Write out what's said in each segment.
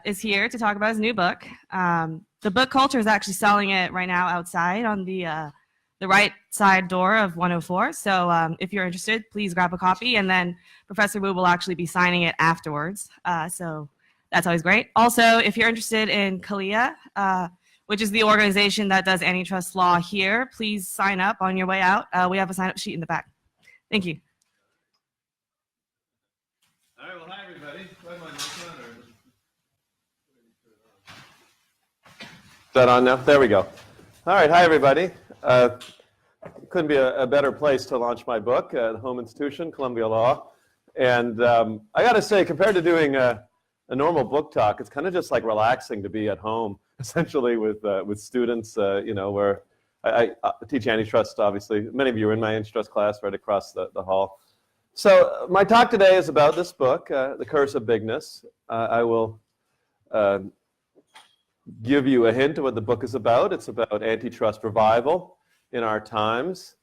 is here to talk about his new book. The book Culture is actually selling it right now outside on the right side door of 104. So if you're interested, please grab a copy, and then Professor Wu will actually be signing it afterwards. So that's always great. Also, if you're interested in CALIA, which is the organization that does antitrust law here, please sign up on your way out. We have a sign-up sheet in the back. Thank you. All right, well, hi, everybody. Is that on now? There we go. All right, hi, everybody. Couldn't be a better place to launch my book, the home institution, Columbia Law. And I got to say, compared to doing a normal book talk, it's kind of just like relaxing to be at home, essentially, with students, you know, where I teach antitrust, obviously. Many of you are in my antitrust class right across the hall. So my talk today is about this book, The Curse of Bigness. I will give you a hint of what the book is about. It's about antitrust revival in our times.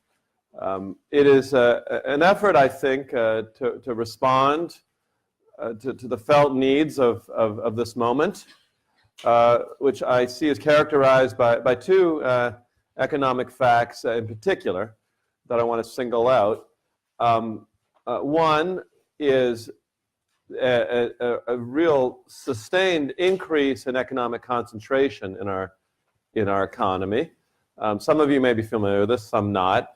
It is an effort, I think, to respond to the felt needs of this moment, which I see is characterized by two economic facts in particular that I want to single out. One is a real sustained increase in economic concentration in our economy. Some of you may be familiar with this, some not.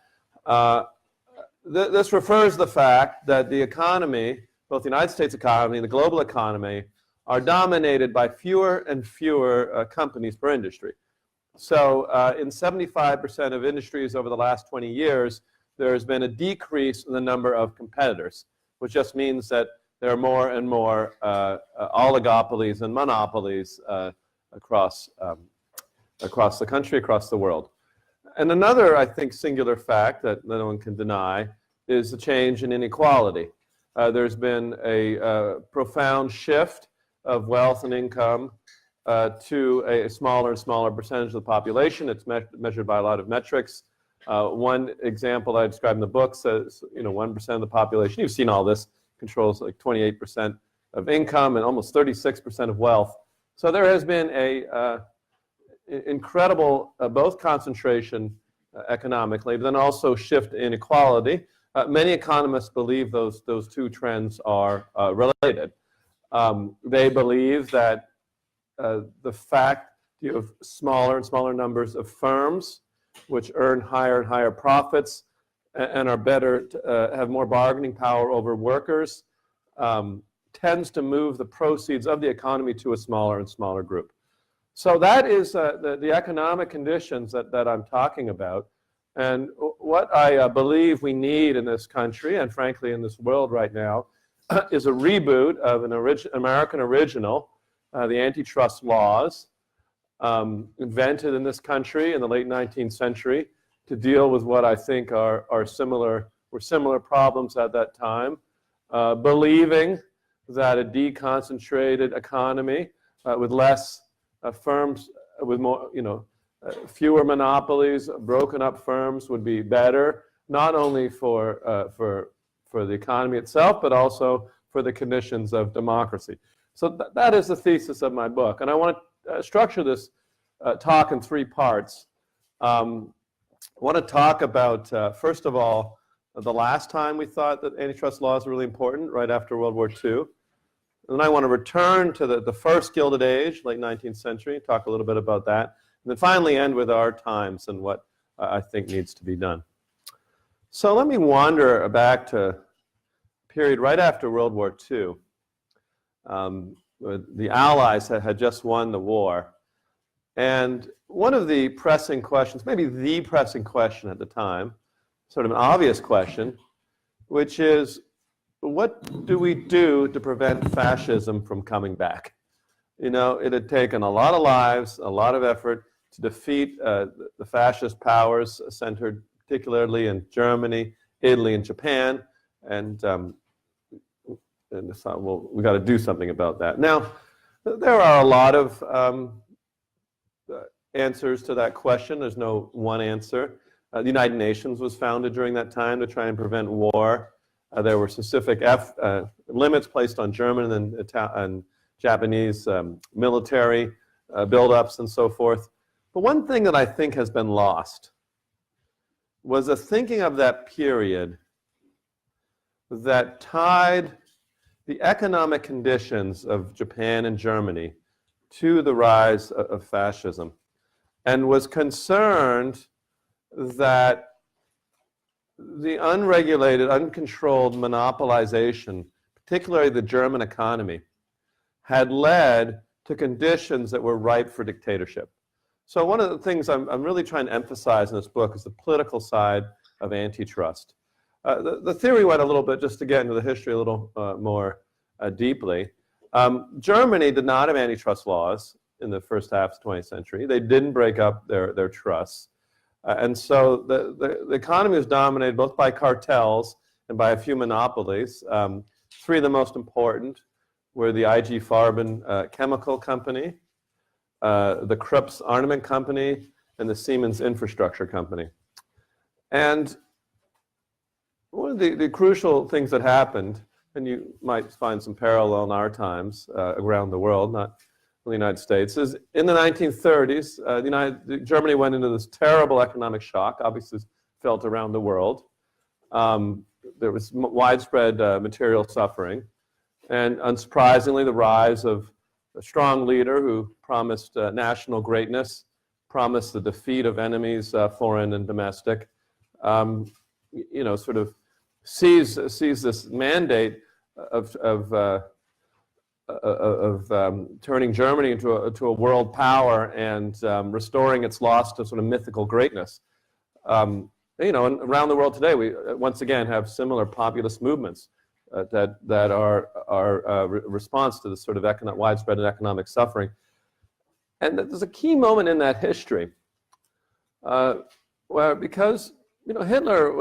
This refers to the fact that the economy, both the United States economy and the global economy, are dominated by fewer and fewer companies per industry. So in 75% of industries over the last 20 years, there has been a decrease in the number of competitors, which just means that there are more and more oligopolies and monopolies across the country, across the world. And another, I think, singular fact that no one can deny is the change in inequality. There's been a profound shift of wealth and income to a smaller and smaller percentage of the population. It's measured by a lot of metrics. One example I describe in the book says, you know, 1% of the population, you've seen all this, controls like 28% of income and almost 36% of wealth. So there has been a incredible both concentration economically, but then also shift in inequality. Many economists believe those two trends are related. They believe that the fact you have smaller and smaller numbers of firms which earn higher and higher profits and are better, have more bargaining power over workers, tends to move the proceeds of the economy to a smaller and smaller group. So that is the economic conditions that I'm talking about. And what I believe we need in this country, and frankly in this world right now, is a reboot of an American original, the antitrust laws, invented in this country in the late 19th century to deal with what I think were similar problems at that time, believing that a deconcentrated economy with less firms, with more, you know, fewer monopolies, broken up firms would be better, not only for the economy itself, but also for the conditions of democracy. So that is the thesis of my book. And I want to structure this talk in three parts. I want to talk about, first of all, the last time we thought that antitrust laws were really important, right after World War II. And then I want to return to the First Gilded Age, late 19th century, talk a little bit about that. And then finally end with our times and what I think needs to be done. So let me wander back to a period right after World War II. The Allies had just won the war. And one of the pressing questions, maybe the pressing question at the time, sort of an obvious question, which is, what do we do to prevent fascism from coming back? You know, it had taken a lot of lives, a lot of effort to defeat the fascist powers centered particularly in Germany, Italy, and Japan. And I thought, well, we got to do something about that. Now, there are a lot of answers to that question. There's no one answer. The United Nations was founded during that time to try and prevent war. There were specific limits placed on German and Japanese military buildups and so forth. But one thing that I think has been lost was a thinking of that period that tied the economic conditions of Japan and Germany to the rise of fascism, and was concerned that the unregulated, uncontrolled monopolization, particularly the German economy, had led to conditions that were ripe for dictatorship. So one of the things I'm really trying to emphasize in this book is the political side of antitrust. The theory went a little bit, just to get into the history a little more deeply. Germany did not have antitrust laws in the first half of the 20th century. They didn't break up their trusts. And so the economy was dominated both by cartels and by a few monopolies. Three of the most important were the IG Farben chemical company, the Krupp's armament company, and the Siemens infrastructure company. And one of the crucial things that happened, and you might find some parallel in our times around the world, not in the United States, is in the 1930s, Germany went into this terrible economic shock, obviously felt around the world. There was widespread material suffering, and unsurprisingly, the rise of a strong leader who promised national greatness, promised the defeat of enemies, foreign and domestic, sort of sees this mandate of turning Germany into a world power and restoring its lost sort of mythical greatness. And around the world today, we once again have similar populist movements that are a response to this sort of widespread economic suffering. And there's a key moment in that history where, because Hitler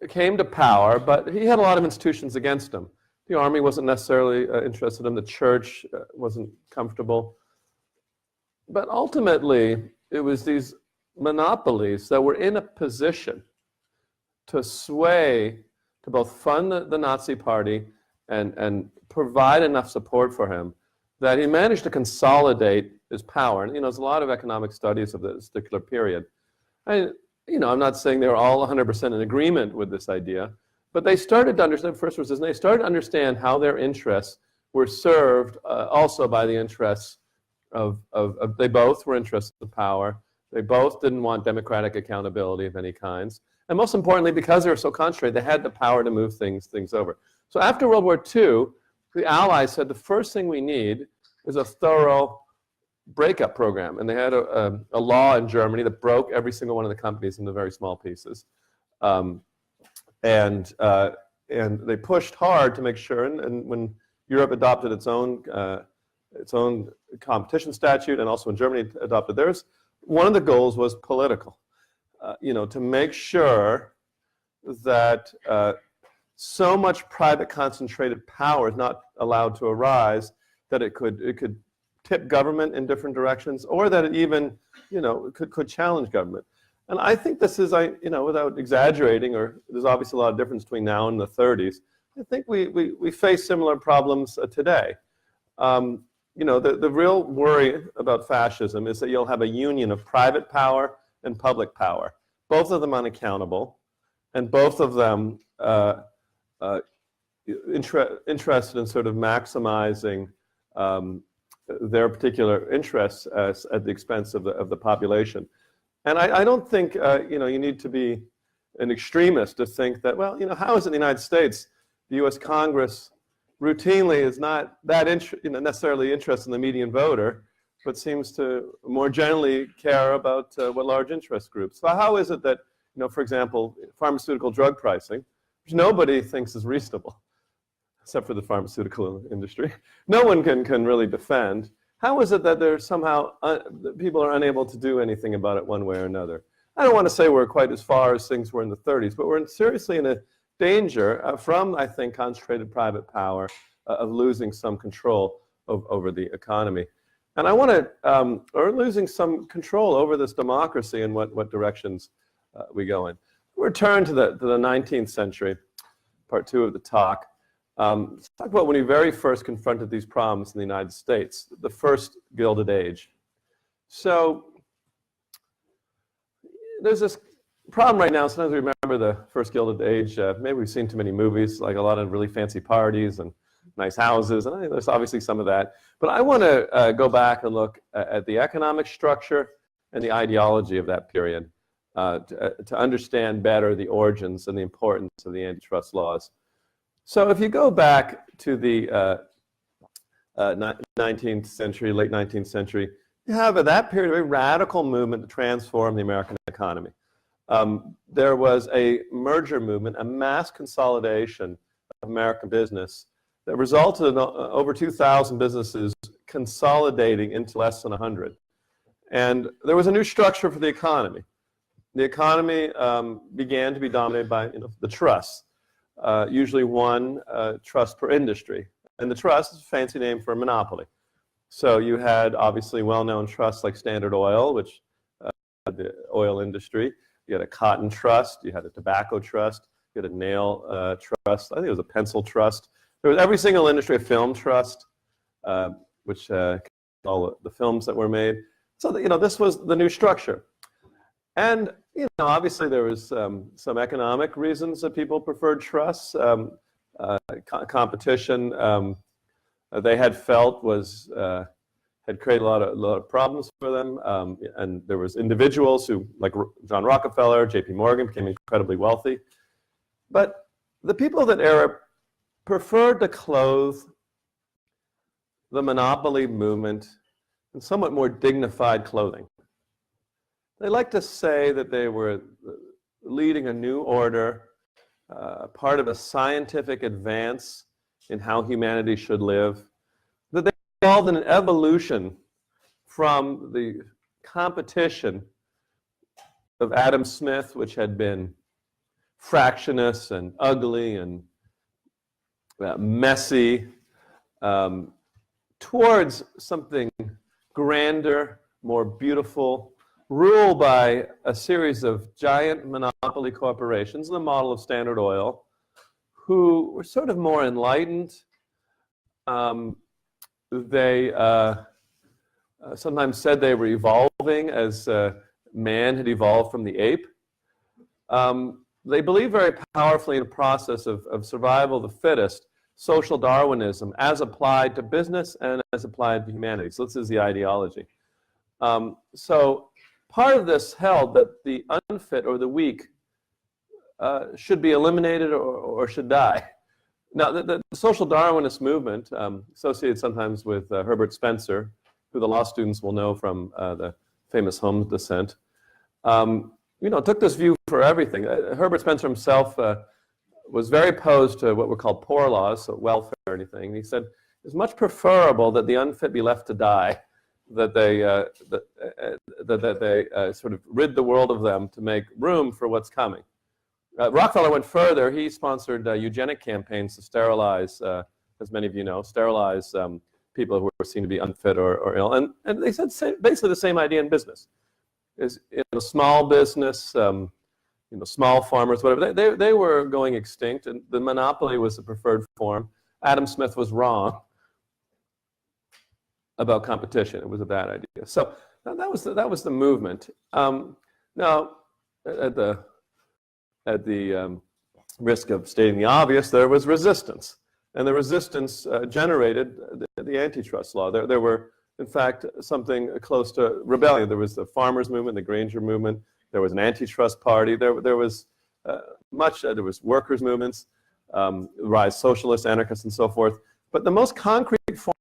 came to power, but he had a lot of institutions against him. The army wasn't necessarily interested in him. The church wasn't comfortable. But ultimately, it was these monopolies that were in a position to sway, to both fund the Nazi Party and provide enough support for him, that he managed to consolidate his power. And there's a lot of economic studies of this particular period. I'm not saying they were all 100% in agreement with this idea, but they started to understand, first was they started to understand how their interests were served also by the interests of they both were interested in power. They both didn't want democratic accountability of any kinds. And most importantly, because they were so concentrated, they had the power to move things over. So after World War II, the Allies said the first thing we need is a thorough breakup program. And they had a law in Germany that broke every single one of the companies into very small pieces. And they pushed hard to make sure, and when Europe adopted its own competition statute, and also when Germany adopted theirs, one of the goals was political. To make sure that so much private concentrated power is not allowed to arise that it could tip government in different directions, or that it even could challenge government. And I think this is, without exaggerating, or there's obviously a lot of difference between now and the 30s, I think we face similar problems today. The real worry about fascism is that you'll have a union of private power and public power, both of them unaccountable, and both of them interested in sort of maximizing their particular interests at the expense of the population. And I don't think you need to be an extremist to think that, well, how is it in the United States the U.S. Congress routinely is not that necessarily interested in the median voter, but seems to more generally care about what large interest groups. So how is it that, for example, pharmaceutical drug pricing, which nobody thinks is reasonable, except for the pharmaceutical industry, no one can really defend. How is it that there's somehow people are unable to do anything about it one way or another? I don't want to say we're quite as far as things were in the 30s, but we're seriously in a danger from, I think, concentrated private power of losing some control over the economy. And I want to, or losing some control over this democracy and what directions we go in. We'll return to the 19th century, part two of the talk. Let's talk about when we very first confronted these problems in the United States, the First Gilded Age. So there's this problem right now. Sometimes we remember the First Gilded Age. Maybe we've seen too many movies, like a lot of really fancy parties and nice houses, and there's obviously some of that. But I want to go back and look at the economic structure and the ideology of that period to understand better the origins and the importance of the antitrust laws. So if you go back to the 19th century, late 19th century, you have at that period a very radical movement to transform the American economy. There was a merger movement, a mass consolidation of American business that resulted in over 2,000 businesses consolidating into less than 100. And there was a new structure for the economy. The economy began to be dominated by the trusts, usually one trust per industry. And the trust is a fancy name for a monopoly. So you had obviously well-known trusts like Standard Oil, which the oil industry. You had a cotton trust, you had a tobacco trust, you had a nail trust, I think it was a pencil trust. There was every single industry, a film trust, which all the films that were made. So that, this was the new structure. And obviously there was some economic reasons that people preferred trusts. Competition they had felt was had created a lot of problems for them, and there was individuals who, like John Rockefeller, J.P. Morgan, became incredibly wealthy. But the people of that era preferred to clothe the monopoly movement in somewhat more dignified clothing. They like to say that they were leading a new order, part of a scientific advance in how humanity should live, that they involved in an evolution from the competition of Adam Smith, which had been fractious and ugly and messy, towards something grander, more beautiful, ruled by a series of giant monopoly corporations in the model of Standard Oil, who were sort of more enlightened. They sometimes said they were evolving as man had evolved from the ape. They believed very powerfully in a process of survival of the fittest, social Darwinism, as applied to business and as applied to humanity. So this is the ideology. So part of this held that the unfit or the weak should be eliminated or should die. Now, the social Darwinist movement, associated sometimes with Herbert Spencer, who the law students will know from the famous Holmes dissent, took this view for everything. Herbert Spencer himself was very opposed to what were called poor laws, so welfare or anything. He said it's much preferable that the unfit be left to die, that they sort of rid the world of them to make room for what's coming. Rockefeller went further. He sponsored eugenic campaigns to sterilize, as many of you know, sterilize people who were seen to be unfit or ill. And they said basically the same idea in business. Is small business, small farmers, whatever, they were going extinct, and the monopoly was the preferred form. Adam Smith was wrong about competition. It was a bad idea. So that was the movement. Now, at the risk of stating the obvious, there was resistance, and the resistance generated the antitrust law. There were, in fact, something close to rebellion. There was the farmers' movement, the Granger movement. There was an antitrust party. There was there was workers' movements, rise socialists, anarchists, and so forth. But the most concrete form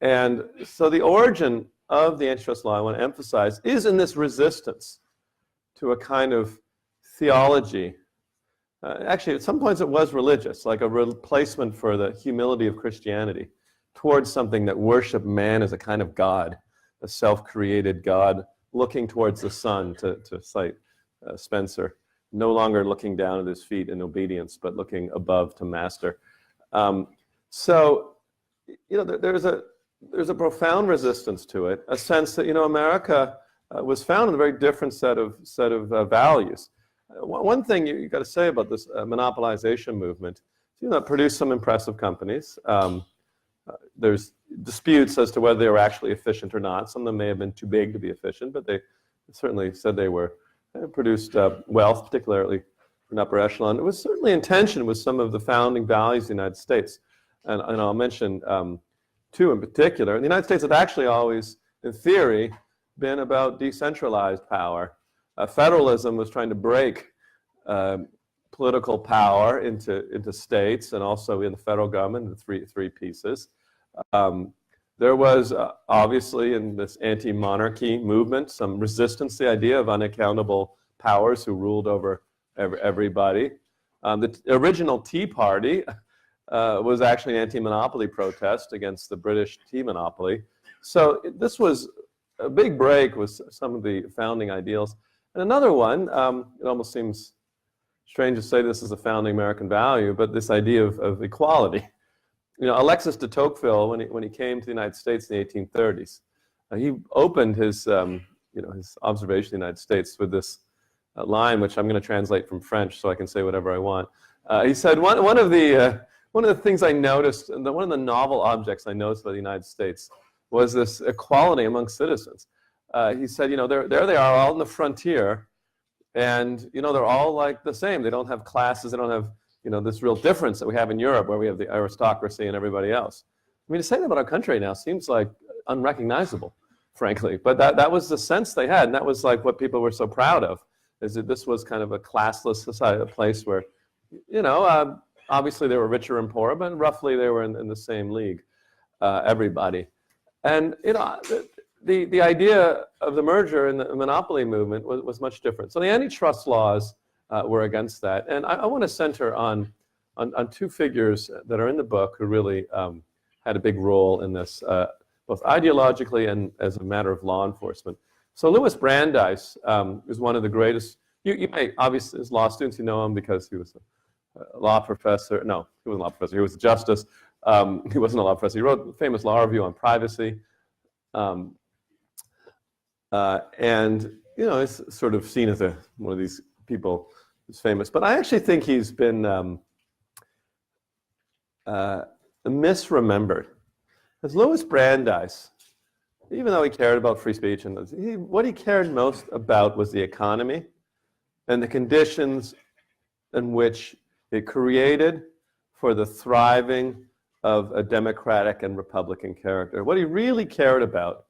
and so the origin of the antitrust law, I want to emphasize, is in this resistance to a kind of theology. Actually, at some points it was religious, like a replacement for the humility of Christianity, towards something that worshiped man as a kind of God, a self-created God, looking towards the sun, to cite Spencer, no longer looking down at his feet in obedience, but looking above to master. So, there's a profound resistance to it, a sense that, America was founded on a very different set of values. One thing you got to say about this monopolization movement, it produced some impressive companies. There's disputes as to whether they were actually efficient or not. Some of them may have been too big to be efficient, but they certainly said they were produced wealth, particularly for an upper echelon. It was certainly in tension with some of the founding values of the United States. And I'll mention two in particular. The United States had actually always, in theory, been about decentralized power. Federalism was trying to break political power into states and also in the federal government into three pieces. There was obviously in this anti-monarchy movement some resistance to the idea of unaccountable powers who ruled over everybody. The original Tea Party was actually an anti-monopoly protest against the British tea monopoly. So this was a big break with some of the founding ideals. And another one, it almost seems strange to say this is a founding American value, but this idea of equality. Alexis de Tocqueville, when he came to the United States in the 1830s, he opened his his observation of the United States with this line, which I'm going to translate from French so I can say whatever I want. He said one of the things I noticed, and one of the novel objects I noticed about the United States was this equality among citizens. He said, there they are, all in the frontier, and they're all like the same. They don't have classes. They don't have this real difference that we have in Europe, where we have the aristocracy and everybody else. I mean, to say that about our country now seems like unrecognizable, frankly. But that was the sense they had, and that was like what people were so proud of, is that this was kind of a classless society, a place where, obviously they were richer and poorer, but roughly they were in the same league, everybody. And the idea of the merger and the monopoly movement was much different. So the antitrust laws were against that. And I want to center on two figures that are in the book who really had a big role in this, both ideologically and as a matter of law enforcement. So Louis Brandeis is one of the greatest. You may, obviously, as law students, you know him because he was a law professor. No, he wasn't a law professor. He was a justice. He wasn't a law professor. He wrote a famous law review on privacy. And, it's sort of seen as one of these people who's famous. But I actually think he's been misremembered. As Louis Brandeis, even though he cared about free speech, and what he cared most about was the economy and the conditions in which it created for the thriving of a democratic and republican character. What he really cared about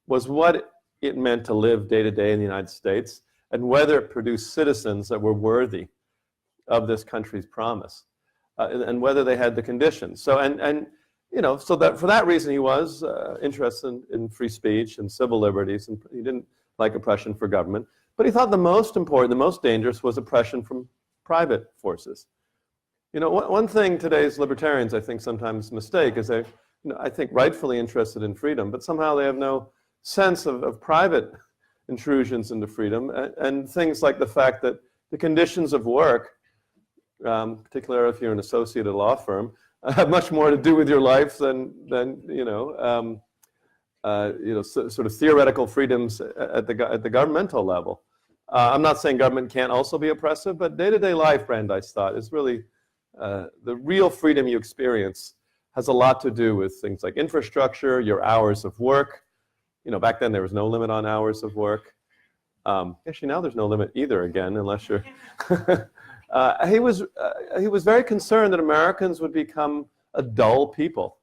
was what it meant to live day to day in the United States and whether it produced citizens that were worthy of this country's promise, and whether they had the conditions. So, so that for that reason he was interested in free speech and civil liberties, and he didn't like oppression for government. But he thought the most important, the most dangerous, was oppression from private forces. One thing today's libertarians, I think, sometimes mistake is they, I think, rightfully interested in freedom, but somehow they have no sense of private intrusions into freedom, and things like the fact that the conditions of work, particularly if you're an associate at a law firm, have much more to do with your life than sort of theoretical freedoms at the governmental level. I'm not saying government can't also be oppressive, but day-to-day life, Brandeis thought, is really the real freedom you experience has a lot to do with things like infrastructure, your hours of work. Back then there was no limit on hours of work. Actually, now there's no limit either, again, unless you're. He was very concerned that Americans would become a dull people,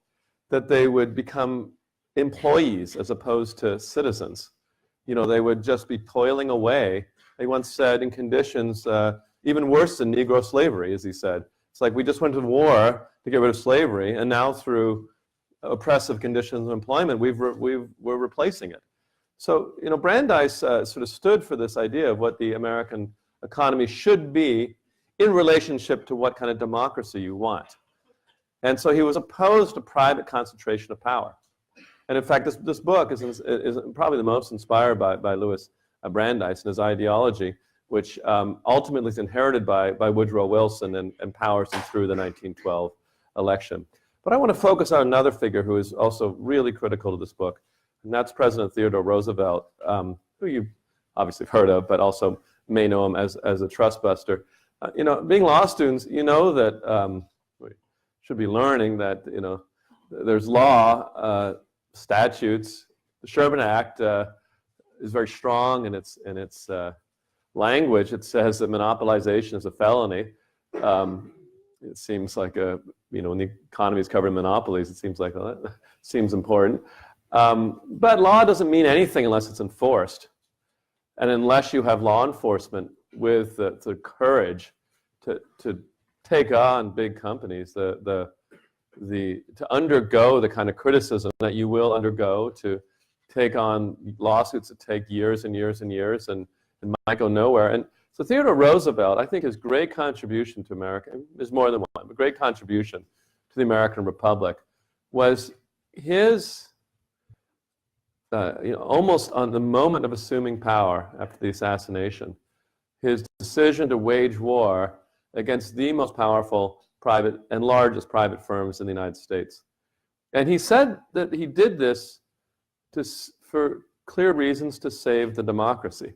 that they would become employees as opposed to citizens. They would just be toiling away. He once said, in conditions even worse than Negro slavery, as he said. It's like we just went to war to get rid of slavery, and now through oppressive conditions of employment, we're replacing it. So, Brandeis sort of stood for this idea of what the American economy should be in relationship to what kind of democracy you want. And so he was opposed to private concentration of power. And in fact, this book is probably the most inspired by Louis Brandeis and his ideology, which ultimately is inherited by Woodrow Wilson and powers him through the 1912 election. But I want to focus on another figure who is also really critical to this book, and that's President Theodore Roosevelt. who you obviously have heard of, but also may know him as a trust buster. Being law students, you know that we should be learning that, there's law, statutes. The Sherman Act is very strong in its language. It says that monopolization is a felony. It seems like when the economy is covered in monopolies, it seems like that seems important. But law doesn't mean anything unless it's enforced, and unless you have law enforcement with the courage to take on big companies, to undergo the kind of criticism that you will undergo, to take on lawsuits that take years and years and years and might go nowhere. And so Theodore Roosevelt, I think his great contribution to America, there's more than one, but great contribution to the American Republic was his, almost on the moment of assuming power after the assassination, his decision to wage war against the most powerful private and largest private firms in the United States. And he said that he did this for clear reasons to save the democracy.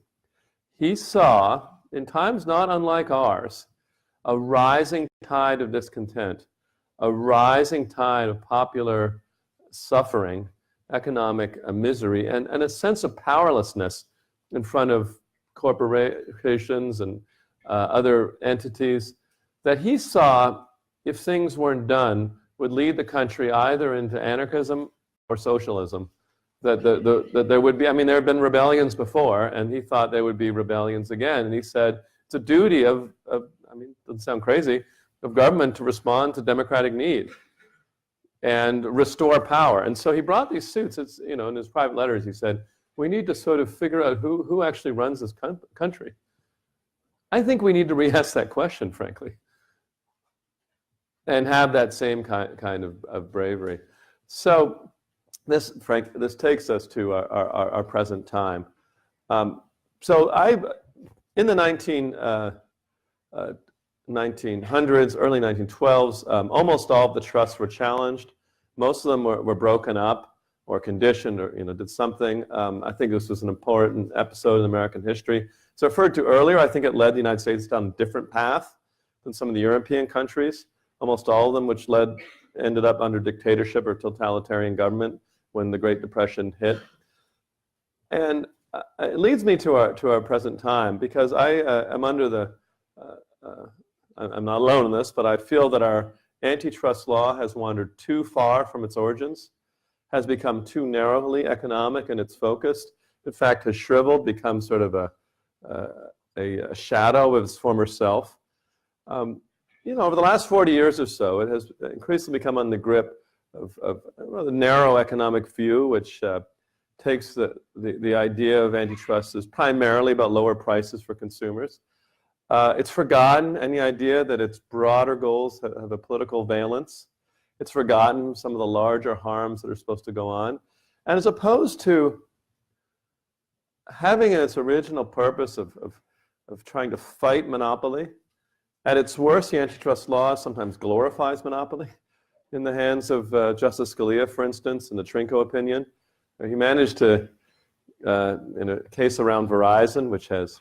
He saw, in times not unlike ours, a rising tide of discontent, a rising tide of popular suffering, economic misery, and a sense of powerlessness in front of corporations and other entities that he saw, if things weren't done, would lead the country either into anarchism or socialism. That there would be, there have been rebellions before, and he thought there would be rebellions again. And he said, it's a duty of it doesn't sound crazy, of government to respond to democratic need and restore power. And so he brought these suits. It's, in his private letters, he said, we need to sort of figure out who actually runs this country. I think we need to re-ask that question, frankly, and have that same kind of bravery. So this takes us to our present time. So in the 1900s, early 1912s, almost all of the trusts were challenged. Most of them were broken up or conditioned or did something. I think this was an important episode in American history. It's referred to earlier. I think it led the United States down a different path than some of the European countries. Almost all of them, which ended up under dictatorship or totalitarian government when the Great Depression hit. And it leads me to our present time, because I am under I'm not alone in this, but I feel that our antitrust law has wandered too far from its origins, has become too narrowly economic in its focus. In fact, has shriveled, become sort of a shadow of its former self. Over the last 40 years or so, it has increasingly become on the grip of the narrow economic view, which takes the idea of antitrust as primarily about lower prices for consumers. It's forgotten any idea that its broader goals have a political valence. It's forgotten some of the larger harms that are supposed to go on. And as opposed to having its original purpose of trying to fight monopoly, at its worst, the antitrust law sometimes glorifies monopoly. In the hands of Justice Scalia, for instance, in the Trinco opinion, he managed to, in a case around Verizon, which has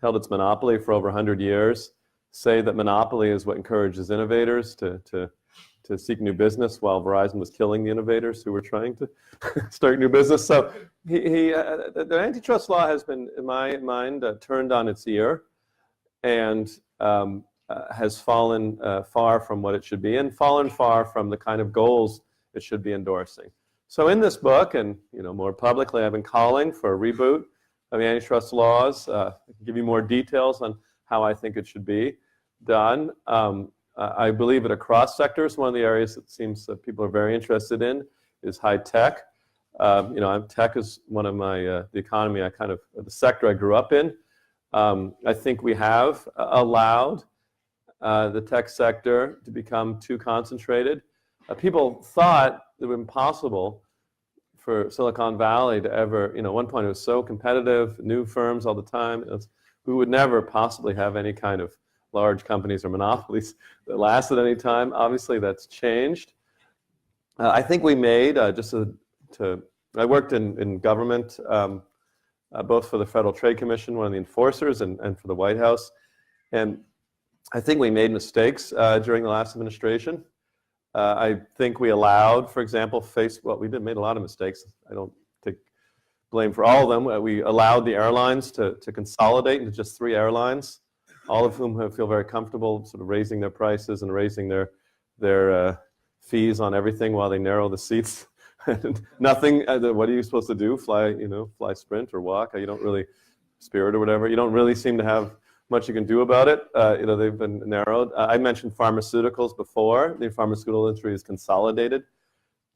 held its monopoly for over 100 years, say that monopoly is what encourages innovators to seek new business, while Verizon was killing the innovators who were trying to start new business. So the antitrust law has been, in my mind, turned on its ear, and has fallen far from what it should be, and fallen far from the kind of goals it should be endorsing. So in this book, and more publicly, I've been calling for a reboot of the antitrust laws. I can give you more details on how I think it should be done. I believe it across sectors. One of the areas that seems that people are very interested in is high tech. Tech is one of my, the economy, the sector I grew up in. I think we have allowed the tech sector to become too concentrated. People thought it was impossible for Silicon Valley to ever, at one point it was so competitive, new firms all the time. We would never possibly have any kind of large companies or monopolies that lasted any time. Obviously, that's changed. I think we made, I worked in government both for the Federal Trade Commission, one of the enforcers, and for the White House. And I think we made mistakes during the last administration. I think we allowed, for example, we made a lot of mistakes. I don't take blame for all of them. We allowed the airlines to consolidate into just 3 airlines, all of whom feel very comfortable sort of raising their prices and raising their fees on everything while they narrow the seats. Nothing, what are you supposed to do? Fly Sprint or walk? You don't really, Spirit or whatever. You don't really seem to have much you can do about it. They've been narrowed. I mentioned pharmaceuticals before. The pharmaceutical industry is consolidated.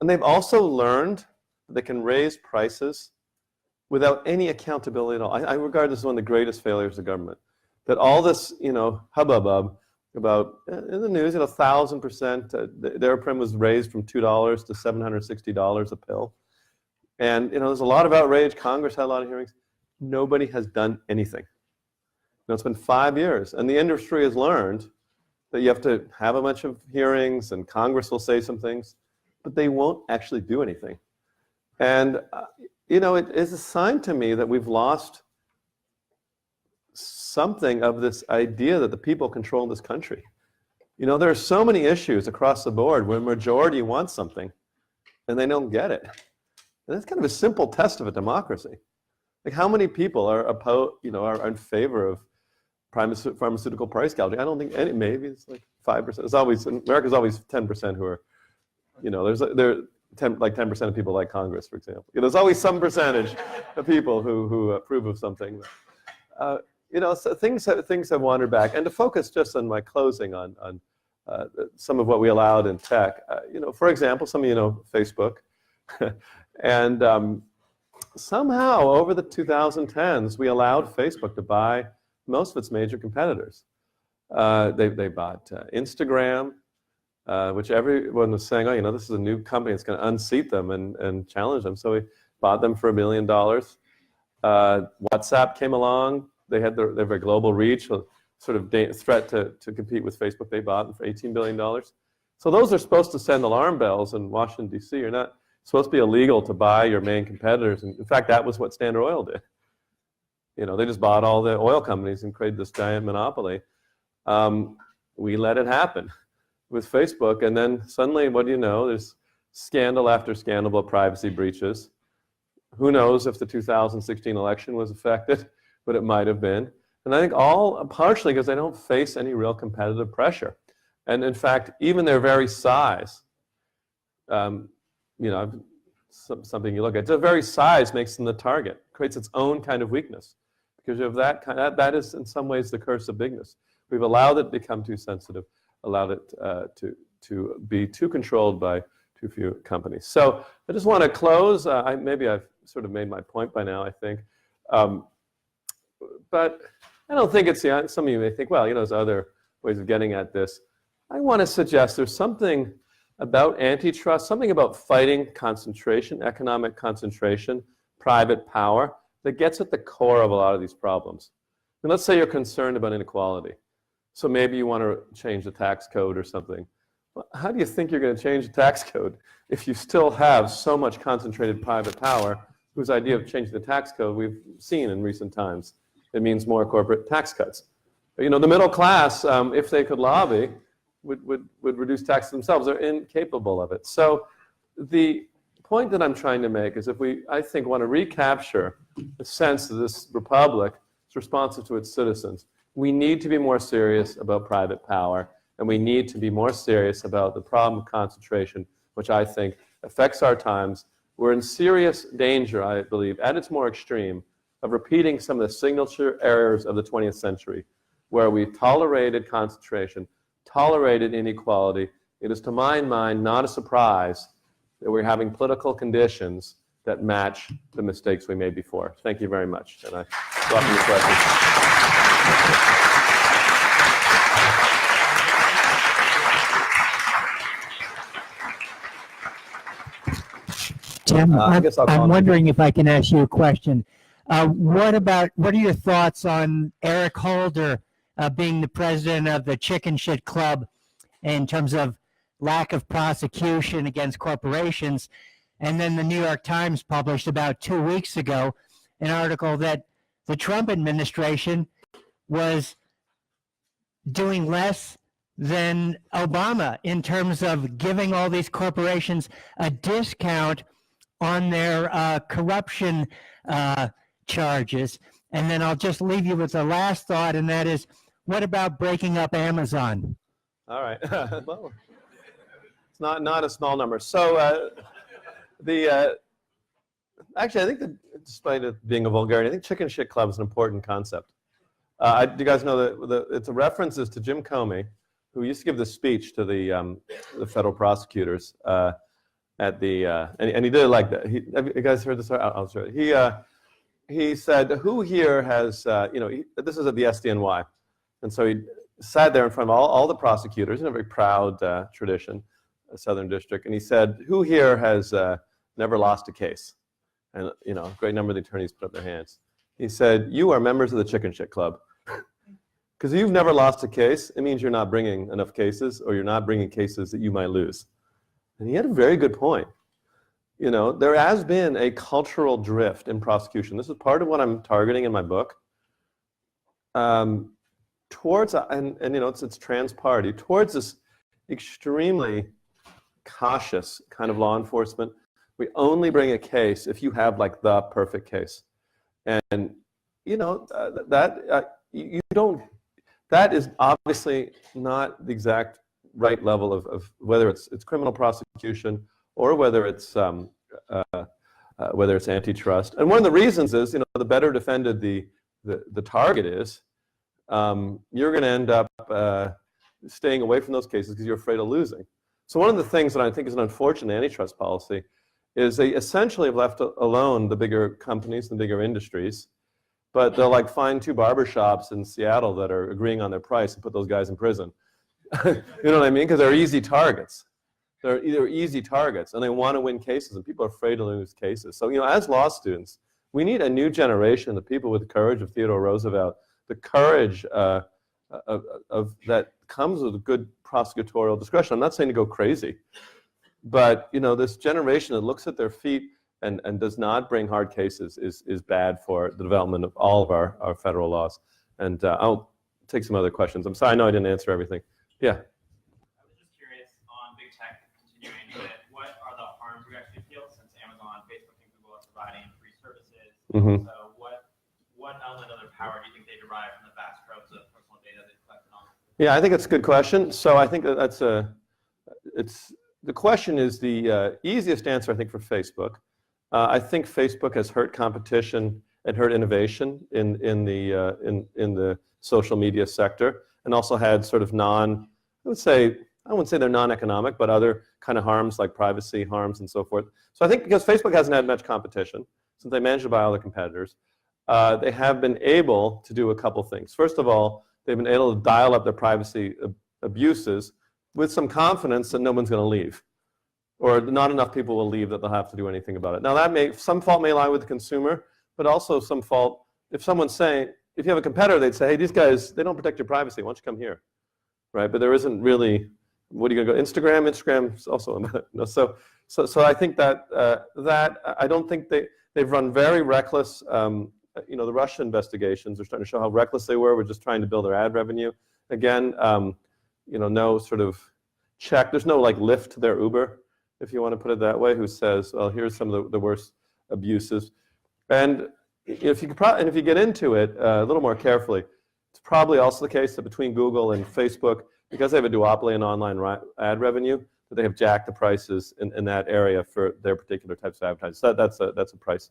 And they've also learned that they can raise prices without any accountability at all. I regard this as one of the greatest failures of government. That all this, hubbub about, in the news, 1,000%, the Daraprim was raised from $2 to $760 a pill. And, there's a lot of outrage. Congress had a lot of hearings. Nobody has done anything. It's been 5 years, and the industry has learned that you have to have a bunch of hearings, and Congress will say some things, but they won't actually do anything. And, it is a sign to me that we've lost something of this idea that the people control this country. There are so many issues across the board where a majority wants something, and they don't get it. And that's kind of a simple test of a democracy. Like, how many people are in favor of pharmaceutical price gouging? I don't think any. Maybe it's like 5%. It's always, America's always 10% who are, there 10% of people like Congress, for example. There's always some percentage of people who approve of something. So things have wandered back. And to focus just on my closing on some of what we allowed in tech. For example, some of you know Facebook, and somehow over the 2010s we allowed Facebook to buy most of its major competitors. They bought Instagram, which everyone was saying, oh, this is a new company that's going to unseat them and challenge them. So we bought them for $1 billion. WhatsApp came along. They had their very global reach, a sort of threat to compete with Facebook. They bought them for $18 billion. So those are supposed to send alarm bells in Washington, D.C. You're not supposed to be illegal to buy your main competitors. And in fact, that was what Standard Oil did. They just bought all the oil companies and created this giant monopoly. We let it happen with Facebook, and then suddenly, what do you know? There's scandal after scandal of privacy breaches. Who knows if the 2016 election was affected, but it might have been. And I think all partially because they don't face any real competitive pressure. And in fact, even their very size, something you look at, their very size makes them the target, creates its own kind of weakness. Because of that is in some ways the curse of bigness. We've allowed it to become too sensitive, allowed it to be too controlled by too few companies. So I just want to close. Maybe I've sort of made my point by now, I think. But I don't think it's some of you may think, well, there's other ways of getting at this. I want to suggest there's something about antitrust, something about fighting concentration, economic concentration, private power, that gets at the core of a lot of these problems. And let's say you're concerned about inequality. So maybe you want to change the tax code or something. Well, how do you think you're going to change the tax code if you still have so much concentrated private power, whose idea of changing the tax code we've seen in recent times? It means more corporate tax cuts. But, the middle class, if they could lobby, would reduce taxes themselves. They're incapable of it. So the point that I'm trying to make is if we, I think, want to recapture the sense that this republic is responsive to its citizens, we need to be more serious about private power, and we need to be more serious about the problem of concentration, which I think affects our times. We're in serious danger, I believe, at its more extreme, of repeating some of the signature errors of the 20th century, where we tolerated concentration, tolerated inequality. It is, to my mind, not a surprise that we're having political conditions that match the mistakes we made before. Thank you very much, and I welcome your questions. Tim, I'm wondering if I can ask you a question. What are your thoughts on Eric Holder being the president of the Chicken Shit Club in terms of lack of prosecution against corporations? And then the New York Times published about 2 weeks ago an article that the Trump administration was doing less than Obama in terms of giving all these corporations a discount on their corruption charges. And then I'll just leave you with the last thought, and that is, what about breaking up Amazon? All right. Well, it's not a small number. So actually, I think that despite it being a vulgarity, I think chicken shit club is an important concept. Do you guys know that it's a references to Jim Comey, who used to give this speech to the federal prosecutors at the and he did it like that. Have you guys heard this? I'll show you. He said, "Who here has this is at the SDNY," and so he sat there in front of all the prosecutors in a very proud tradition, a Southern District, and he said, "Who here has never lost a case?" And a great number of the attorneys put up their hands. He said, "You are members of the chicken shit club." Because if you've never lost a case, it means you're not bringing enough cases, or you're not bringing cases that you might lose. And he had a very good point. There has been a cultural drift in prosecution. This is part of what I'm targeting in my book. Towards, it's trans-party, towards this extremely cautious kind of law enforcement. We only bring a case if you have like the perfect case. And, that is obviously not the exact right level of whether it's criminal prosecution or whether it's antitrust. And one of the reasons is, the better defended the target is, you're going to end up staying away from those cases because you're afraid of losing. So one of the things that I think is an unfortunate antitrust policy is they essentially have left alone the bigger companies, the bigger industries, but they'll like find two barbershops in Seattle that are agreeing on their price and put those guys in prison. You know what I mean? Because they're easy targets. They're either easy targets, and they want to win cases, and people are afraid to lose cases. So, as law students, we need a new generation of people with the courage of Theodore Roosevelt, the courage of that comes with good prosecutorial discretion. I'm not saying to go crazy, but this generation that looks at their feet and does not bring hard cases is bad for the development of all of our federal laws. And I'll take some other questions. I'm sorry, I know I didn't answer everything. Yeah. I was just curious on big tech, continuing with it, what are the harms we actually feel since Amazon, Facebook, and Google are providing free services? Mm-hmm. So what element of their power do you think they derive from the vast troves of personal data they've collected on? Yeah, I think that's a good question. So I think the question is the easiest answer, I think, for Facebook. I think Facebook has hurt competition and hurt innovation in the social media sector, and also had sort of I wouldn't say they're non-economic, but other kind of harms like privacy harms and so forth. So I think because Facebook hasn't had much competition, since they managed to buy all the competitors, they have been able to do a couple things. First of all, they've been able to dial up their privacy abuses with some confidence that no one's going to leave, or not enough people will leave that they'll have to do anything about it. Now some fault may lie with the consumer, but also some fault, if someone's saying, if you have a competitor, they'd say, hey, these guys, they don't protect your privacy, why don't you come here, right? But there isn't really, what are you going to go, Instagram? Instagram's also, so I think that I don't think they've run very reckless, the Russia investigations are starting to show how reckless they were. We're just trying to build their ad revenue. Again, no sort of check, there's no like lift to their Uber, if you want to put it that way, who says, well, here's some of the worst abuses. And if you get into it a little more carefully, it's probably also the case that between Google and Facebook, because they have a duopoly in online ad revenue, that they have jacked the prices in that area for their particular types of advertising. So that's a price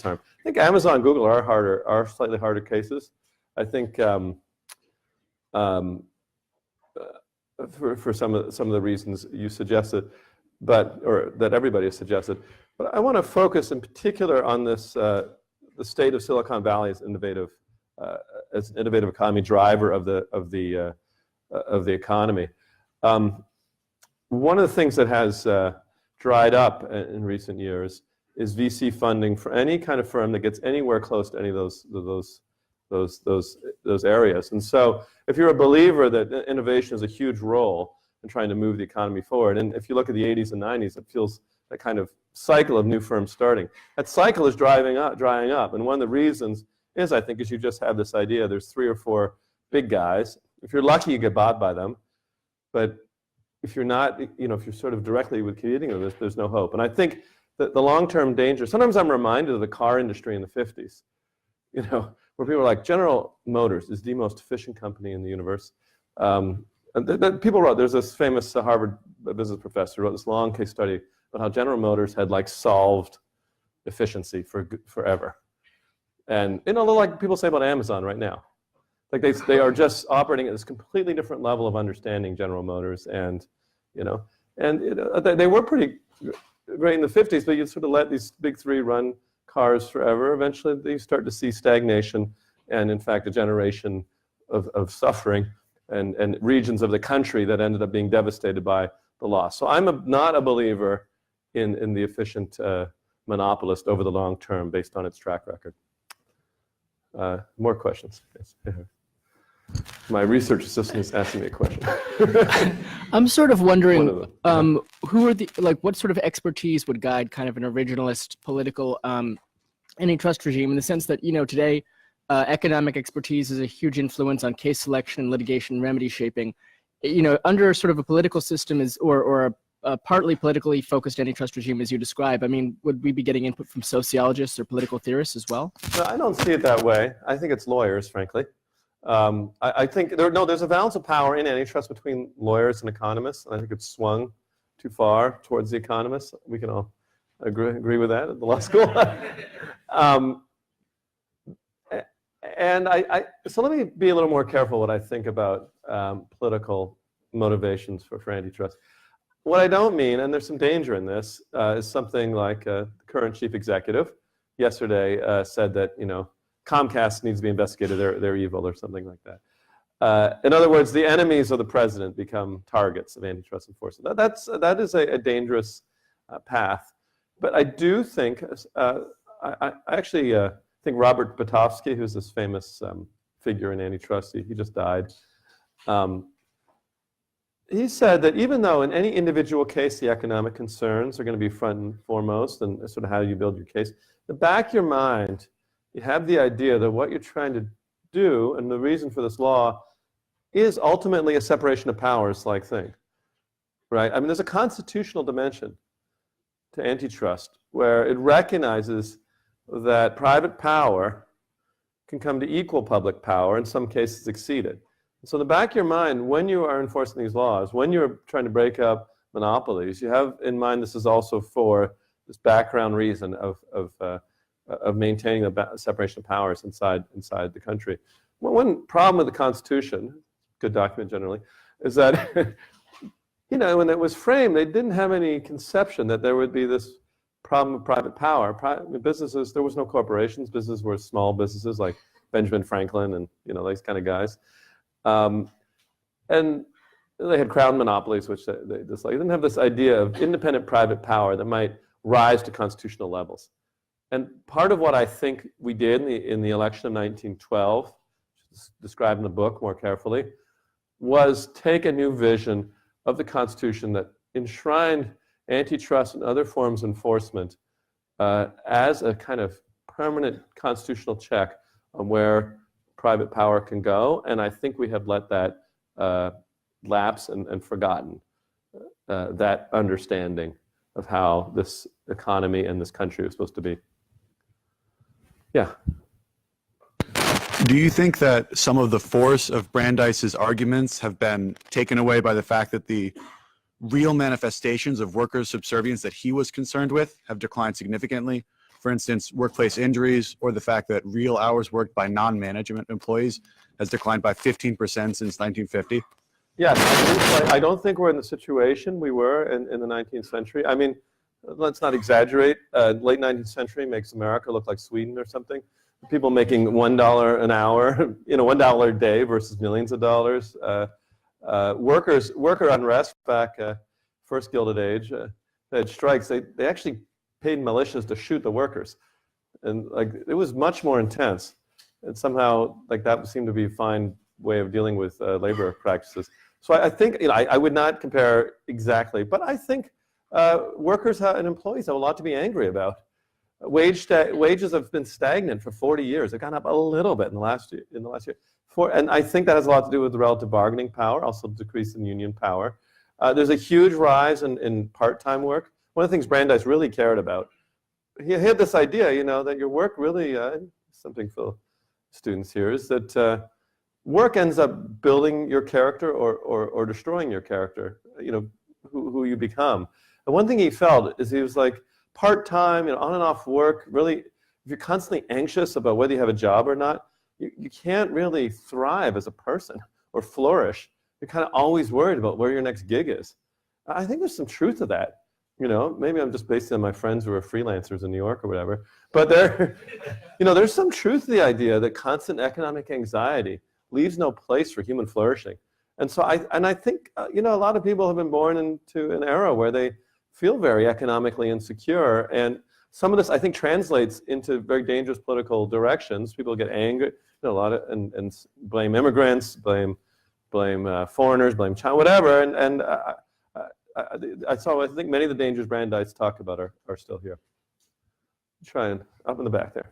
harm. I think Amazon and Google are slightly harder cases. I think for some of the reasons you suggested, or that everybody has suggested. But I want to focus in particular on this the state of Silicon Valley as an innovative economy driver of the economy. One of the things that has dried up in recent years is VC funding for any kind of firm that gets anywhere close to any of those areas. And so, if you're a believer that innovation is a huge role in trying to move the economy forward, and if you look at the 80s and 90s, it feels that kind of cycle of new firms starting. That cycle is drying up, and one of the reasons is, I think, is you just have this idea there's 3 or 4 big guys. If you're lucky, you get bought by them, but if you're not, if you're sort of directly competing with this, there's no hope. And I think that the long-term danger, sometimes I'm reminded of the car industry in the 50s, where people are like, General Motors is the most efficient company in the universe. And people wrote, there's this famous Harvard business professor who wrote this long case study about how General Motors had like solved efficiency forever. And like people say about Amazon right now. Like they are just operating at this completely different level of understanding General Motors, and they were pretty great in the 50s, but you sort of let these big 3 run cars forever. Eventually, you start to see stagnation, and in fact, a generation of suffering, and regions of the country that ended up being devastated by the loss. So I'm not a believer in the efficient monopolist over the long term based on its track record. More questions? Yes. My research assistant is asking me a question. I'm sort of wondering, who are what sort of expertise would guide kind of an originalist political antitrust regime, in the sense that, today economic expertise is a huge influence on case selection and litigation remedy shaping. Under sort of a political system or a partly politically focused antitrust regime as you describe, I mean, would we be getting input from sociologists or political theorists as well? No, I don't see it that way. I think it's lawyers, frankly. I think there's a balance of power in antitrust between lawyers and economists, and I think it's swung too far towards the economists. We can all agree with that at the law school. So let me be a little more careful what I think about political motivations for antitrust. What I don't mean, and there's some danger in this, is something like the current chief executive yesterday said that, Comcast needs to be investigated, they're evil or something like that. In other words, the enemies of the president become targets of antitrust enforcement. That is a dangerous path. But I do think, I actually think Robert Butofsky, who's this famous figure in antitrust, he just died. He said that even though in any individual case the economic concerns are going to be front and foremost, and sort of how you build your case, in the back of your mind, you have the idea that what you're trying to do, and the reason for this law, is ultimately a separation of powers-like thing, right? I mean, there's a constitutional dimension to antitrust where it recognizes that private power can come to equal public power, in some cases exceed it. So in the back of your mind, when you are enforcing these laws, when you're trying to break up monopolies, you have in mind this is also for this background reason of maintaining the separation of powers inside the country. Well, one problem with the Constitution, good document generally, is that when it was framed, they didn't have any conception that there would be this problem of private power. Businesses, there was no corporations. Businesses were small businesses like Benjamin Franklin and those kind of guys. And they had crown monopolies, which they disliked. They didn't have this idea of independent private power that might rise to constitutional levels. And part of what I think we did in the election of 1912, which is described in the book more carefully, was take a new vision of the Constitution that enshrined antitrust and other forms of enforcement as a kind of permanent constitutional check on where private power can go. And I think we have let that lapse and forgotten that understanding of how this economy and this country is supposed to be. Yeah. Do you think that some of the force of Brandeis's arguments have been taken away by the fact that the real manifestations of workers' subservience that he was concerned with have declined significantly? For instance, workplace injuries, or the fact that real hours worked by non-management employees has declined by 15% since 1950? Yes, I don't think we're in the situation we were in the 19th century. I mean, let's not exaggerate. Late 19th century makes America look like Sweden or something. People making $1 an hour, $1 a day versus millions of dollars. Worker unrest back First Gilded Age, they had strikes. They actually paid militias to shoot the workers, and it was much more intense. And somehow that seemed to be a fine way of dealing with labor practices. So I think I would not compare exactly, but I think workers and employees have a lot to be angry about. Wages have been stagnant for 40 years. They've gone up a little bit in the last year. And I think that has a lot to do with the relative bargaining power, also decrease in union power. There's a huge rise in part-time work. One of the things Brandeis really cared about, he had this idea, you know, that your work really, something for students here, is that work ends up building your character or destroying your character, you know, who you become. And one thing he felt is he was like, part-time, you know, on and off work, really, if you're constantly anxious about whether you have a job or not, you can't really thrive as a person or flourish. You're kind of always worried about where your next gig is. I think there's some truth to that. You know, maybe I'm just based on my friends who are freelancers in New York or whatever, but there, you know, there's some truth to the idea that constant economic anxiety leaves no place for human flourishing. And so I think, you know, a lot of people have been born into an era where they feel very economically insecure, and some of this I think translates into very dangerous political directions. People get angry, you know, a lot of, and blame immigrants, blame foreigners, blame China, whatever. And I think many of the dangers Brandeis talked about are still here. Try and up in the back there.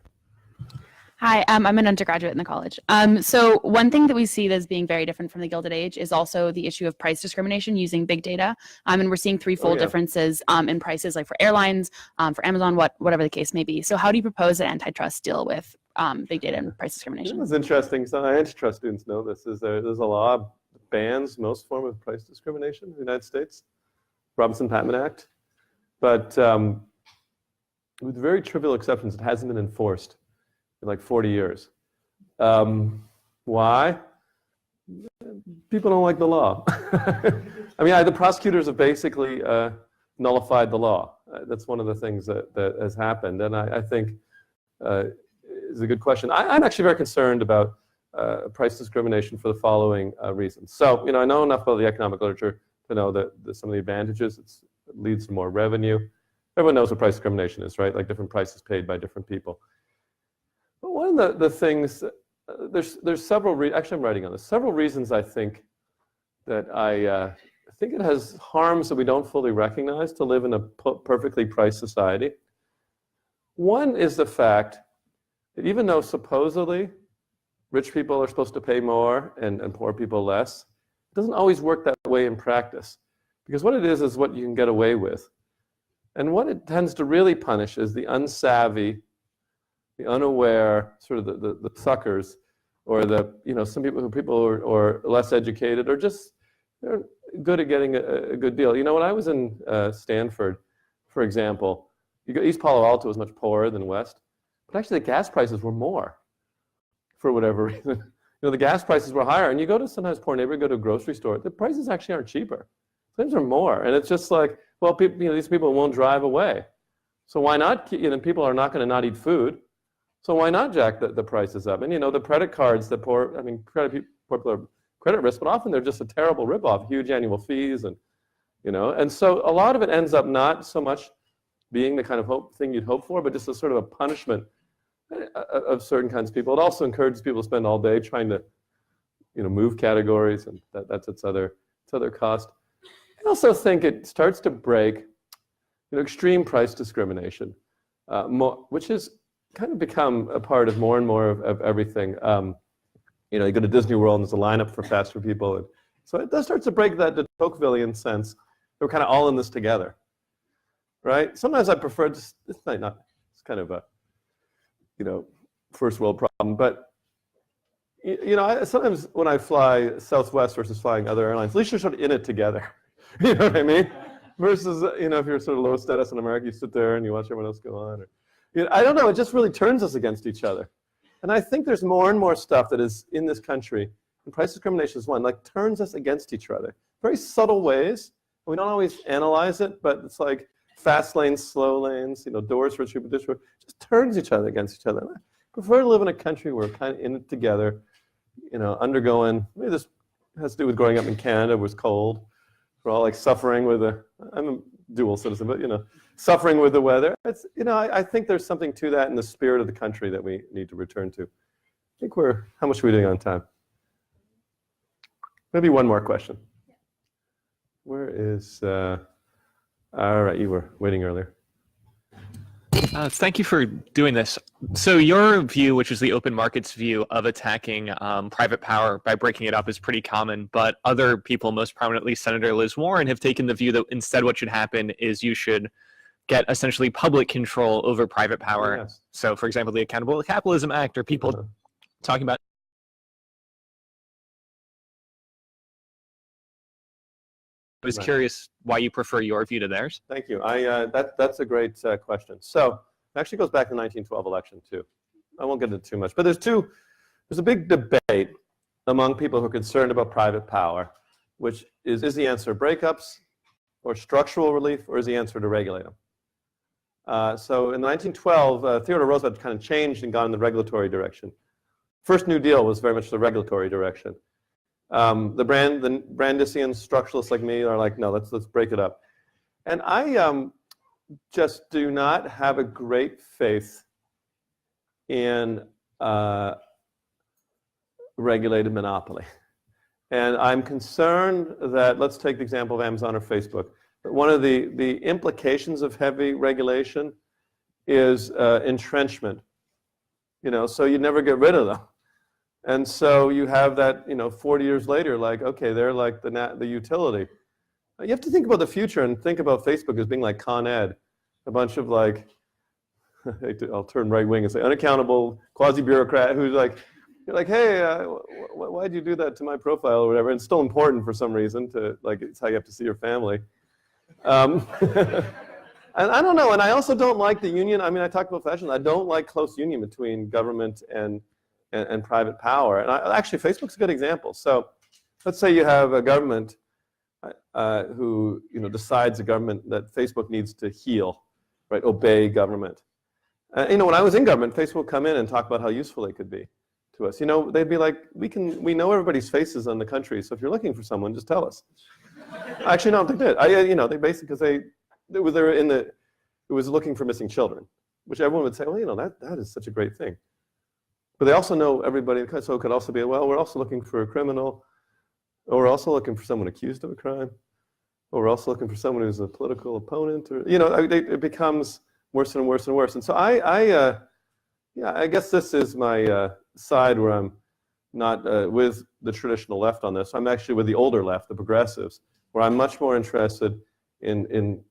Hi, I'm an undergraduate in the college. So one thing that we see that's being very different from the Gilded Age is also the issue of price discrimination using big data. And we're seeing threefold differences in prices, like for airlines, for Amazon, whatever the case may be. So how do you propose that antitrust deal with big data and price discrimination? It's interesting. Some antitrust students know this. There's a law that bans most form of price discrimination in the United States, Robinson-Patman Act. But with very trivial exceptions, it hasn't been enforced in like 40 years. Why? People don't like the law. I mean, the prosecutors have basically nullified the law. That's one of the things that has happened. And I think is a good question. I'm actually very concerned about price discrimination for the following reasons. So, you know, I know enough about the economic literature to know that some of the advantages, it leads to more revenue. Everyone knows what price discrimination is, right? Like different prices paid by different people. But one of the things, there's several, actually I'm writing on this, several reasons I think that I think it has harms that we don't fully recognize to live in a perfectly priced society. One is the fact that even though supposedly rich people are supposed to pay more and poor people less, it doesn't always work that way in practice. Because what it is what you can get away with. And what it tends to really punish is the unsavvy, the unaware, sort of the suckers, or the, you know, some people who are less educated, or just they're good at getting a good deal. You know, when I was in Stanford, for example, East Palo Alto was much poorer than West, but actually the gas prices were more for whatever reason. You know, the gas prices were higher, and you go to sometimes poor neighborhood, go to a grocery store, the prices actually aren't cheaper. Things are more, and it's just like, well, people, you know, these people won't drive away, so why not? You know, people are not going to not eat food. So why not jack the prices up? And you know, the credit cards that poor people are credit risk, but often they're just a terrible ripoff, huge annual fees, and you know, and so a lot of it ends up not so much being the kind of thing you'd hope for, but just a sort of a punishment of certain kinds of people. It also encourages people to spend all day trying to, you know, move categories, and that's its other cost. I also think it starts to break, you know, extreme price discrimination, which has kind of become a part of more and more of everything. You know, you go to Disney World and there's a lineup for fast food people. And so it does start to break that de Tocquevillian sense. We're kind of all in this together, right? Sometimes I prefer just, it's kind of a, you know, first world problem. But, you know, sometimes when I fly Southwest versus flying other airlines, at least you're sort of in it together. You know what I mean? Versus, you know, if you're sort of low status in America, you sit there and you watch everyone else go on. Or, you know, I don't know, it just really turns us against each other. And I think there's more and more stuff that is in this country, and price discrimination is one, like turns us against each other. Very subtle ways. We don't always analyze it, but it's like fast lanes, slow lanes, you know, doors for cheap, just turns each other against each other. And I prefer to live in a country where we're kind of in it together, you know, undergoing, maybe this has to do with growing up in Canada, where it's cold. We're all like suffering with I'm a dual citizen, but you know, suffering with the weather. It's, you know, I think there's something to that in the spirit of the country that we need to return to. I think how much are we doing on time? Maybe one more question. Where is, All right, you were waiting earlier. Thank you for doing this. So your view, which is the open markets view of attacking private power by breaking it up, is pretty common. But other people, most prominently Senator Liz Warren, have taken the view that instead what should happen is you should get essentially public control over private power. Yes. So, for example, the Accountable Capitalism Act, or people talking about. I was curious why you prefer your view to theirs. Thank you. That's a great question. So it actually goes back to the 1912 election too. I won't get into too much, but there's a big debate among people who are concerned about private power, which is the answer breakups or structural relief, or is the answer to regulate them? So in 1912, Theodore Roosevelt kind of changed and gone in the regulatory direction. First New Deal was very much the regulatory direction. The Brandeisian structuralists like me are like, no, let's break it up. And I just do not have a great faith in regulated monopoly. And I'm concerned that, let's take the example of Amazon or Facebook. One of the implications of heavy regulation is entrenchment. So you never get rid of them. And so you have that, 40 years later, like, okay, they're like the utility. You have to think about the future and think about Facebook as being like Con Ed, a bunch of like, I'll turn right wing and say unaccountable quasi-bureaucrat who's like, you're like, hey, why'd you do that to my profile or whatever? And it's still important for some reason to, like, it's how you have to see your family. And I don't know, and I also don't like the union. I mean, I talk about fashion. I don't like close union between government and private power. And actually, Facebook's a good example. So let's say you have a government who decides the government that Facebook needs to heal, right? Obey government. When I was in government, Facebook would come in and talk about how useful they could be to us. They'd be like, we know everybody's faces in the country, so if you're looking for someone, just tell us. Actually, no, they did. They basically, because it was looking for missing children, which everyone would say, well, that is such a great thing. But they also know everybody, so it could also be, well, we're also looking for a criminal, or we're also looking for someone accused of a crime, or we're also looking for someone who's a political opponent, or, it becomes worse and worse and worse. And so I guess this is my side where I'm not with the traditional left on this. I'm actually with the older left, the progressives, where I'm much more interested in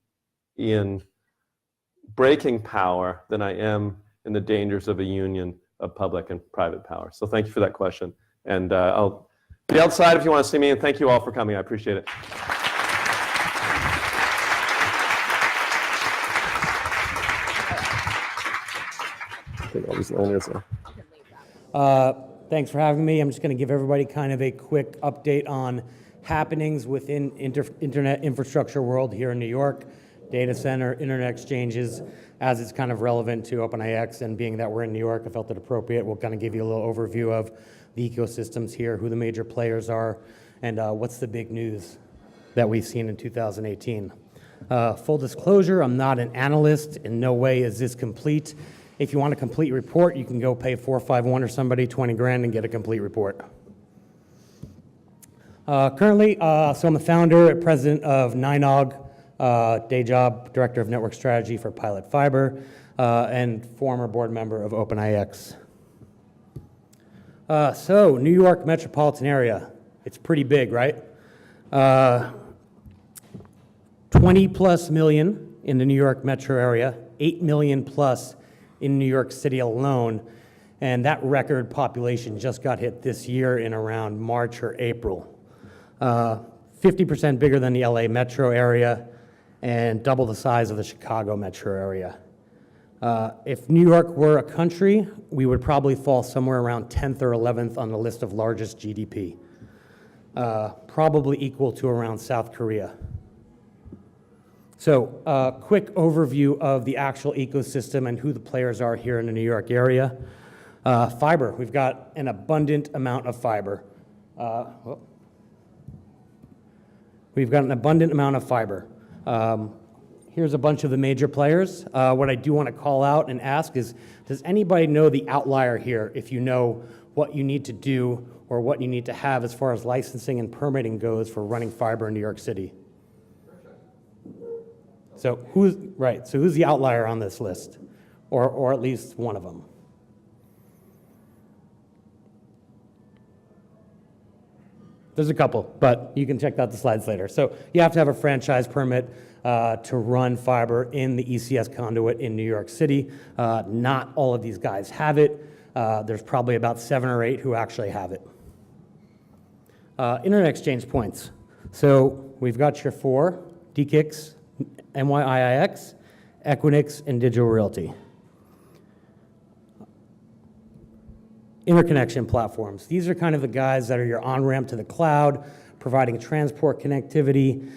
breaking power than I am in the dangers of a union of public and private power. So thank you for that question. And I'll be outside if you want to see me, and thank you all for coming. I appreciate it. Take all these owners there. Thanks for having me. I'm just going to give everybody kind of a quick update on happenings within internet infrastructure world here in New York, data center, internet exchanges, as it's kind of relevant to OPEN-IX, and being that we're in New York, I felt it appropriate. We'll kind of give you a little overview of the ecosystems here, who the major players are, and what's the big news that we've seen in 2018. Full disclosure, I'm not an analyst. In no way is this complete. If you want a complete report, you can go pay 451 or somebody 20 grand and get a complete report. Currently, so I'm the founder and president of NYNOG, day job, director of network strategy for Pilot Fiber, and former board member of OPEN-IX. So, New York metropolitan area, it's pretty big, right? 20 plus million in the New York metro area, 8 million plus in New York City alone, and that record population just got hit this year in around March or April. 50% bigger than the LA metro area and double the size of the Chicago metro area. If New York were a country, we would probably fall somewhere around 10th or 11th on the list of largest GDP, probably equal to around South Korea. So, quick overview of the actual ecosystem and who the players are here in the New York area. Fiber, we've got an abundant amount of fiber. We've got an abundant amount of fiber. Here's a bunch of the major players. What I do want to call out and ask is, does anybody know the outlier here, if you know what you need to do or what you need to have as far as licensing and permitting goes for running fiber in New York City? So who's the outlier on this list, or at least one of them? There's a couple, but you can check out the slides later. So you have to have a franchise permit to run fiber in the ECS conduit in New York City. Not all of these guys have it. There's probably about 7 or 8 who actually have it. Internet exchange points. So we've got your 4, DKIX, NYIIX, Equinix, and Digital Realty. Interconnection platforms. These are kind of the guys that are your on-ramp to the cloud, providing transport connectivity,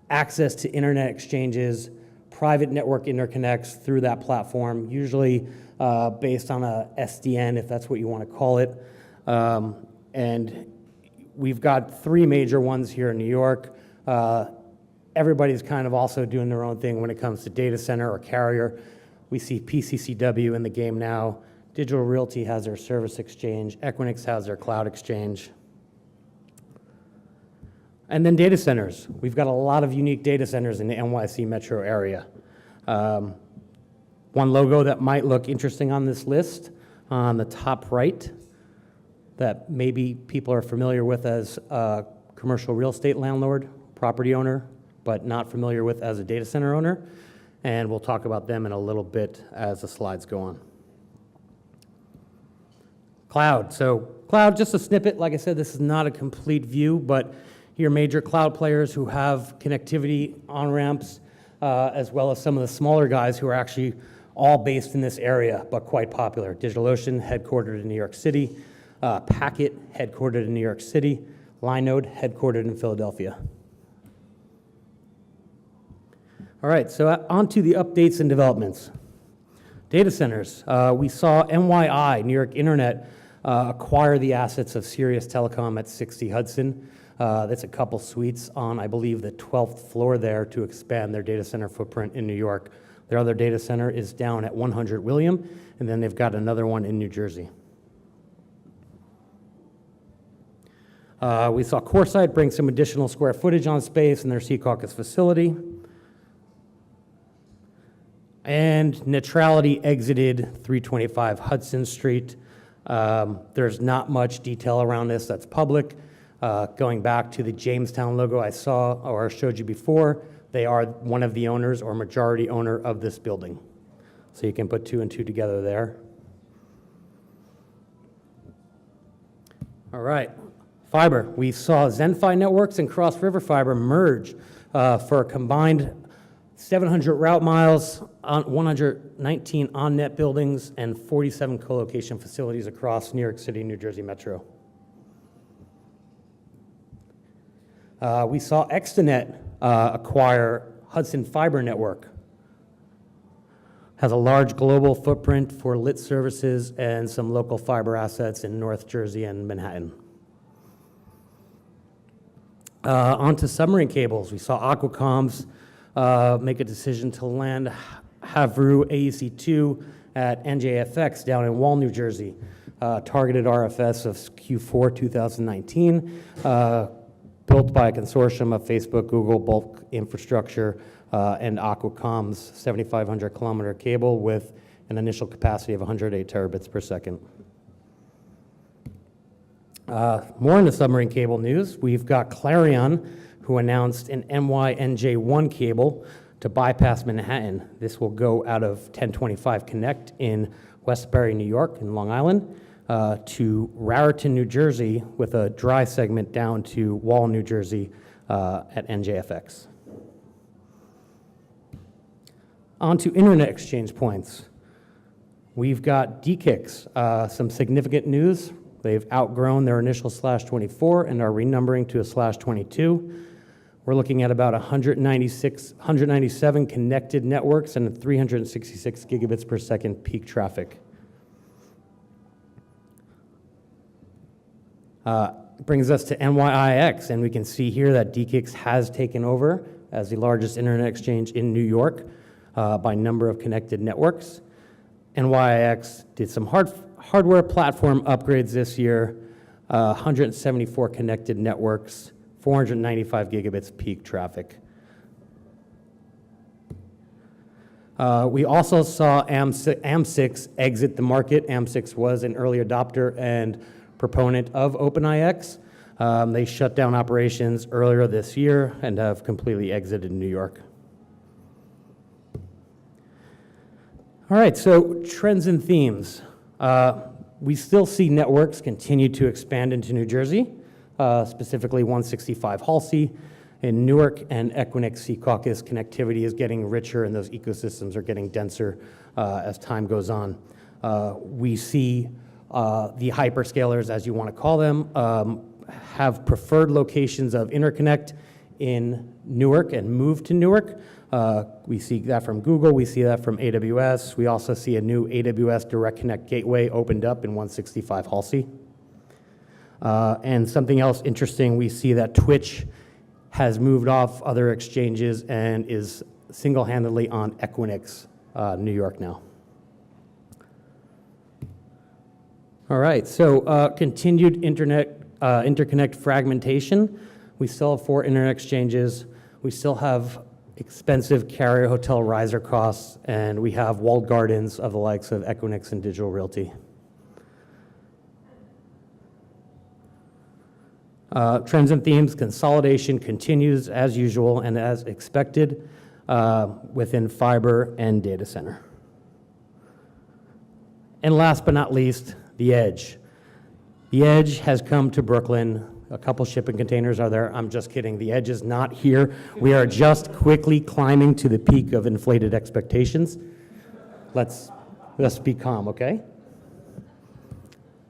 access to internet exchanges, private network interconnects through that platform, usually based on a SDN, if that's what you want to call it. And we've got 3 major ones here in New York. Everybody's kind of also doing their own thing when it comes to data center or carrier. We see PCCW in the game now. Digital Realty has their service exchange. Equinix has their cloud exchange. And then data centers. We've got a lot of unique data centers in the NYC metro area. One logo that might look interesting on this list, on the top right, that maybe people are familiar with as a commercial real estate landlord, property owner, but not familiar with as a data center owner. And we'll talk about them in a little bit as the slides go on. Cloud. So cloud, just a snippet. Like I said, this is not a complete view, but your major cloud players who have connectivity on-ramps, as well as some of the smaller guys who are actually all based in this area, but quite popular. DigitalOcean, headquartered in New York City. Packet, headquartered in New York City. Linode, headquartered in Philadelphia. All right, so on to the updates and developments. Data centers. We saw NYI, New York Internet, acquire the assets of Sirius Telecom at 60 Hudson. That's a couple suites on, I believe, the 12th floor there to expand their data center footprint in New York. Their other data center is down at 100 William, and then they've got another one in New Jersey. We saw CoreSite bring some additional square footage on space in their Secaucus facility. And Neutrality exited 325 Hudson Street. There's not much detail around this that's public. Going back to the Jamestown logo I saw or showed you before, they are one of the owners or majority owner of this building. So you can put 2 and 2 together there. All right, fiber. We saw Zenfi Networks and Cross River Fiber merge for a combined 700 route miles, on 119 on-net buildings, and 47 co-location facilities across New York City, New Jersey Metro. We saw Extenet acquire Hudson Fiber Network. Has a large global footprint for lit services and some local fiber assets in North Jersey and Manhattan. Onto submarine cables. We saw Aquacom's make a decision to land Havru AEC2 at NJFX down in Wall, New Jersey. Targeted RFS of Q4 2019, built by a consortium of Facebook, Google, Bulk Infrastructure, and Aquacom's 7,500 kilometer cable with an initial capacity of 108 terabits per second. More in the submarine cable news, we've got Clarion, who announced an NYNJ1 cable to bypass Manhattan. This will go out of 1025 Connect in Westbury, New York, in Long Island, to Raritan, New Jersey, with a dry segment down to Wall, New Jersey, at NJFX. On to internet exchange points. We've got DKIX, some significant news. They've outgrown their initial /24 and are renumbering to a /22. We're looking at about 197 connected networks and 366 gigabits per second peak traffic. Brings us to NYIX, and we can see here that DKIX has taken over as the largest internet exchange in New York by number of connected networks. NYIX did some hardware platform upgrades this year, 174 connected networks, 495 gigabits peak traffic. We also saw AM6 exit the market. AM6 was an early adopter and proponent of OPEN-IX. They shut down operations earlier this year and have completely exited New York. All right, so trends and themes. We still see networks continue to expand into New Jersey, specifically 165 Halsey. In Newark and Equinix Secaucus, connectivity is getting richer and those ecosystems are getting denser as time goes on. We see the hyperscalers, as you want to call them, have preferred locations of interconnect in Newark and move to Newark. We see that from Google, we see that from AWS. We also see a new AWS Direct Connect gateway opened up in 165 Halsey. And something else interesting, we see that Twitch has moved off other exchanges and is single-handedly on Equinix, New York now. All right, so continued interconnect fragmentation. We still have 4 internet exchanges. We still have expensive carrier hotel riser costs, and we have walled gardens of the likes of Equinix and Digital Realty. Trends and themes, consolidation continues as usual and as expected within fiber and data center. And last but not least, the edge. The edge has come to Brooklyn. A couple shipping containers are there. I'm just kidding. The edge is not here. We are just quickly climbing to the peak of inflated expectations. Let's be calm, okay?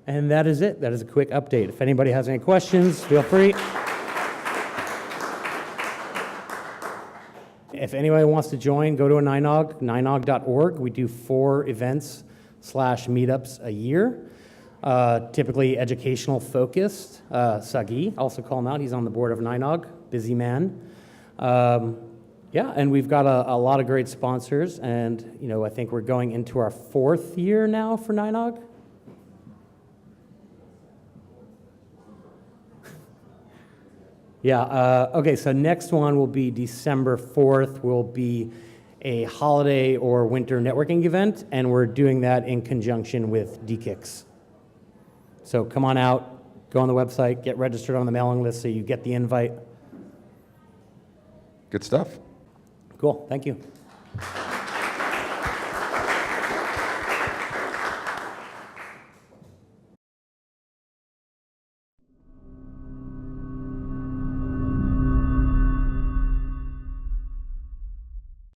And that is it. That is a quick update. If anybody has any questions, feel free. If anybody wants to join, go to a NYNOG, nynog.org. We do 4 events/meetups a year, typically educational focused. Sagi, also call him out. He's on the board of NYNOG, busy man. Yeah, and we've got a lot of great sponsors, and I think we're going into our 4th year now for NYNOG. Yeah, okay, so next one will be December 4th, will be a holiday or winter networking event, and we're doing that in conjunction with DKIX. So come on out, go on the website, get registered on the mailing list so you get the invite. Good stuff. Cool, thank you.